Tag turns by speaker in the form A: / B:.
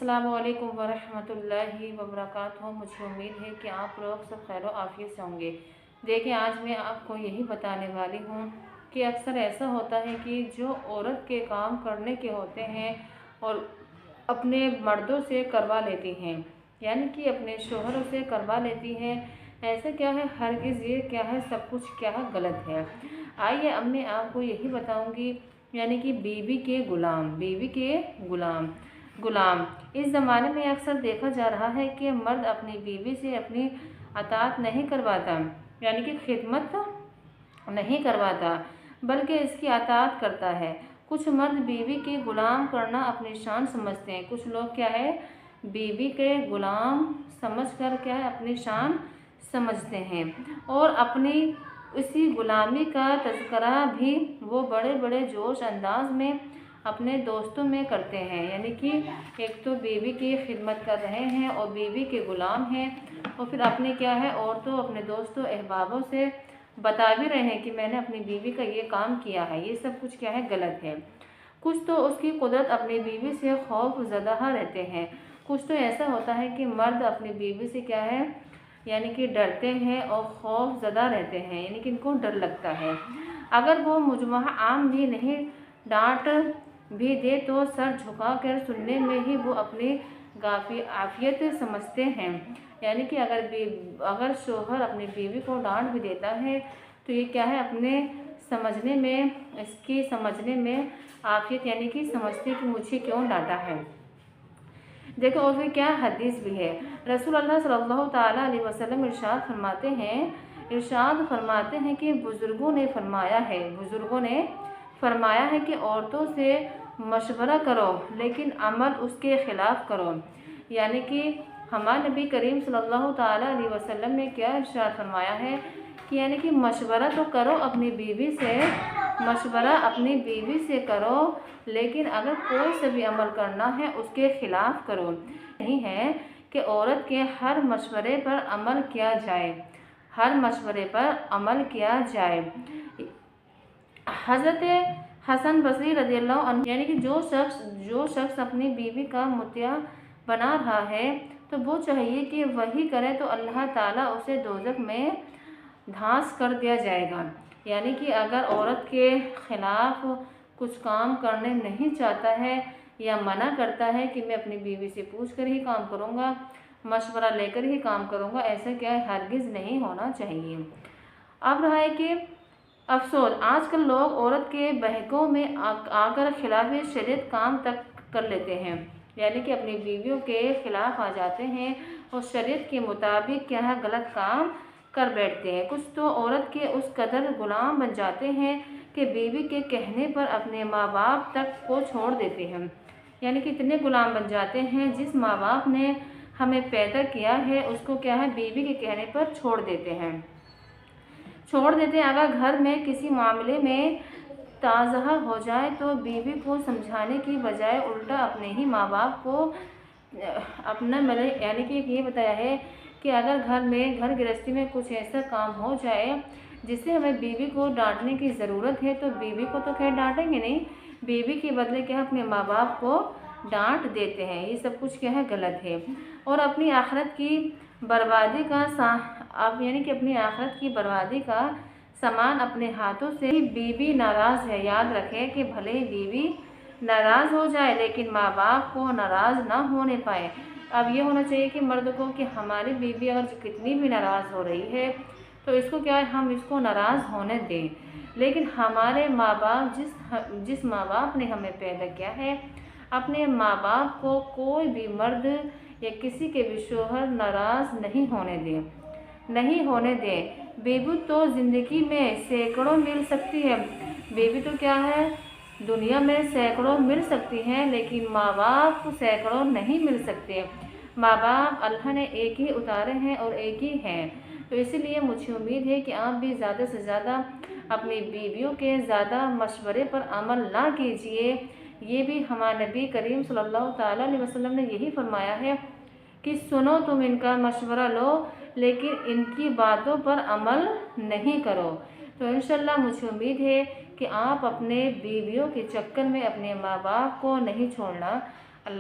A: अस्सलामु अलैकुम वरहमतुल्लाहि वबरकातुहू। मुझे उम्मीद है कि आप लोग सब खैर आफियत से होंगे। देखिए, आज मैं आपको यही बताने वाली हूँ कि अक्सर ऐसा होता है कि जो औरत के काम करने के होते हैं और अपने मर्दों से करवा लेती हैं, यानी कि अपने शोहरों से करवा लेती हैं। ऐसा क्या है, हरगिज़ ये क्या है, सब कुछ क्या है, गलत है। आइए अब मैं आपको यही बताऊँगी, यानी कि बीवी के गुलाम। इस ज़माने में अक्सर देखा जा रहा है कि मर्द अपनी बीवी से अपनी अताअत नहीं करवाता, यानी कि खिदमत नहीं करवाता, बल्कि इसकी अताअत करता है। कुछ मर्द बीवी के गुलाम करना अपनी शान समझते हैं। कुछ लोग क्या है, बीवी के गुलाम समझकर क्या है, अपनी शान समझते हैं और अपनी इसी गुलामी का तज़किरा भी वो बड़े बड़े जोश अंदाज में अपने दोस्तों में करते हैं। यानी कि एक तो बीवी की खिदमत कर रहे हैं और बीवी के गुलाम हैं, और फिर अपने क्या है, और तो अपने दोस्तों अहबाबों से बता भी रहे हैं कि मैंने अपनी बीवी का ये काम किया है। ये सब कुछ क्या है, गलत है। कुछ तो उसकी कुदरत अपनी बीवी से खौफ ज़दा रहते हैं। कुछ तो ऐसा होता है कि मर्द अपनी बीवी से क्या है, यानी कि डरते हैं और खौफ ज़दा रहते हैं, यानी कि इनको डर लगता है। अगर वो मुजमा आम भी नहीं डांट भी दे तो सर झुकाकर सुनने में ही वो अपनी आफियत समझते हैं। यानी कि अगर शोहर अपनी बीवी को डांट भी देता है तो ये क्या है, अपने समझने में आफियत, यानी कि समझते कि मुझे क्यों डांटा है। देखो, और फिर क्या हदीस भी है। रसूल अल्लाह सल्लल्लाहु ताला अलैहि वसल्लम इरशाद फरमाते हैं कि बुज़ुर्गों ने फरमाया है कि औरतों से मशवरा करो, लेकिन अमल उसके ख़िलाफ़ करो। यानी कि हमारे नबी करीम सल्लल्लाहु ताला अलैहि वसल्लम ने क्या इरशाद फरमाया है कि यानी कि मशवरा तो करो अपनी बीवी से करो, लेकिन अगर कोई से भी अमल करना है उसके ख़िलाफ़ करो। नहीं है कि औरत के हर मशवरे पर अमल किया जाए। हज़रत हसन बसरी रज़ियल्लाहु अन्हु, यानी कि जो शख्स अपनी बीवी का मुतिया बना रहा है तो वो चाहिए कि वही करे तो अल्लाह ताला उसे दोज़ख में धांस कर दिया जाएगा। यानी कि अगर औरत के ख़िलाफ़ कुछ काम करने नहीं चाहता है या मना करता है कि मैं अपनी बीवी से पूछ कर ही काम करूँगा, मशवरा लेकर ही काम करूँगा, ऐसा क्या है, हरगिज़ नहीं होना चाहिए। अब रहा है कि अफसोस, आजकल लोग औरत के बहकों में आकर खिलाफ शरीयत काम तक कर लेते हैं, यानी कि अपनी बीवियों के ख़िलाफ़ आ जाते हैं और शरीयत के मुताबिक क्या है, गलत काम कर बैठते हैं। कुछ तो औरत के उस कदर गुलाम बन जाते हैं कि बीवी के कहने पर अपने माँ बाप तक को छोड़ देते हैं। यानी कि इतने गुलाम बन जाते हैं, जिस माँ बाप ने हमें पैदा किया है उसको क्या है, बीवी के कहने पर छोड़ देते हैं। अगर घर में किसी मामले में ताज़हा हो जाए तो बीवी को समझाने की बजाय उल्टा अपने ही माँ बाप को यानी कि ये बताया है कि अगर घर गृहस्थी में कुछ ऐसा काम हो जाए जिससे हमें बीवी को डांटने की ज़रूरत है तो बीवी को तो खैर डांटेंगे नहीं, बीवी के बदले क्या है, अपने माँ बाप को डांट देते हैं। ये सब कुछ क्या है, गलत है। और अपनी आखिरत की बर्बादी का सामान अपने हाथों से ही बीवी नाराज़ है। याद रखें कि भले ही बीवी नाराज़ हो जाए लेकिन माँ बाप को नाराज़ ना होने पाए। अब ये होना चाहिए कि मर्द को कि हमारी बीवी अगर कितनी भी नाराज़ हो रही है तो इसको क्या है, हम इसको नाराज़ होने दें, लेकिन हमारे माँ बाप जिस माँ बाप ने हमें पैदा किया है, अपने माँ बाप को कोई भी मर्द या किसी के भी शोहर नाराज़ नहीं होने दें। बीवी तो ज़िंदगी में सैकड़ों मिल सकती है, बीवी तो क्या है, दुनिया में सैकड़ों मिल सकती हैं, लेकिन माँ बाप सैकड़ों नहीं मिल सकते। माँ बाप अल्लाह ने एक ही उतारे हैं और एक ही हैं। तो इसीलिए मुझे उम्मीद है कि आप भी ज़्यादा से ज़्यादा अपनी बीवियों के ज़्यादा मशवरे पर अमल ना कीजिए। ये भी हमारे नबी करीम सल्लल्लाहु ताला अलैहि वसल्लम ने यही फरमाया है कि सुनो, तुम इनका मशवरा लो लेकिन इनकी बातों पर अमल नहीं करो। तो इंशाल्लाह मुझे उम्मीद है कि आप अपने बीवियों के चक्कर में अपने माँ बाप को नहीं छोड़ना।